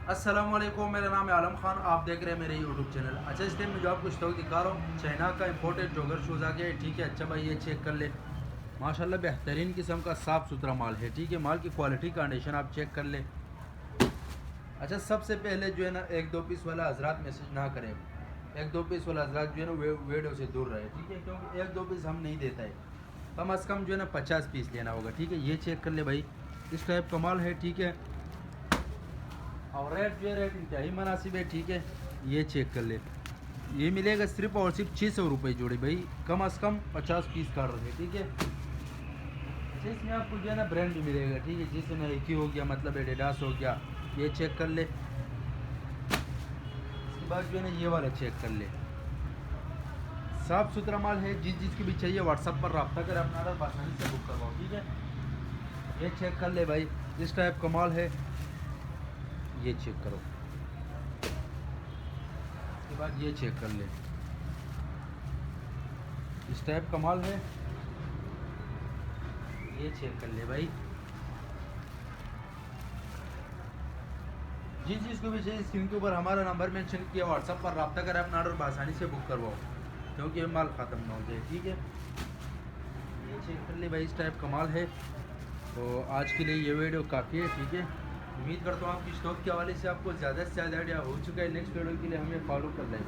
अस्सलाम वालेकुम, मेरा नाम है आलम खान। आप देख रहे हैं मेरे यूट्यूब चैनल। अच्छा, इस टाइम में जो आपको स्टॉक दिखा रहा हूँ, चाइना का इंपोर्टेड जॉगर शूज़ आ गया है। ठीक है, अच्छा भाई ये चेक कर ले। माशाल्लाह बेहतरीन किस्म का साफ़ सुथरा माल है। ठीक है, माल की क्वालिटी कंडीशन आप चेक कर ले। अच्छा, सबसे पहले जो है ना, एक दो पीस वाला हजरात मैसेज ना करें। एक दो पीस वाला हजरात जो है ना वीडियो से दूर रहे। ठीक है, क्योंकि एक दो पीस हम नहीं देता है। कम अज़ कम जो है ना 50 पीस लेना होगा। ठीक है, ये चेक कर ले भाई, इस टाइप का माल है। ठीक है, और रेट जो है रेट इंतहाई मुनासिब है। ठीक है, ये चेक कर ले। ये मिलेगा सिर्फ और सिर्फ 600 रुपये जोड़ी भाई, कम अज़ कम 50 पीस कर रहे हैं। ठीक है, अच्छा इसमें आपको जो है ना ब्रांड भी मिलेगा। ठीक है, जैसे नाइकी हो गया, मतलब एडिडास हो गया, ये चेक कर ले। इसके बाद जो है ना ये वाला चेक कर ले, साफ़ सुथरा माल है। जिस जिसकी भी चाहिए व्हाट्सअप पर रब्ता कर, अपना ऑर्डर आसानी से बुक करवाओ। ठीक है, ये चेक कर ले भाई, इस टाइप का माल है, ये चेक करो। उसके बाद ये चेक कर ले, इस टाइप का माल है, ये चेक कर ले भाई। जिस चीज़ को भी चाहिए स्क्रीन के ऊपर हमारा नंबर मेंशन किया, व्हाट्सअप पर रब्ता करें, अपना ऑर्डर आसानी से बुक करवाओ, क्योंकि माल ख़त्म ना हो जाए। ठीक है, ये चेक कर ले भाई, इस टाइप का माल है। तो आज के लिए ये वीडियो काफ़ी है। ठीक है, उम्मीद करता हूँ आपकी स्टॉक के हवाले से आपको ज़्यादा से ज़्यादा आइडिया हो चुका है। नेक्स्ट वीडियो के लिए हमें फॉलो कर लें।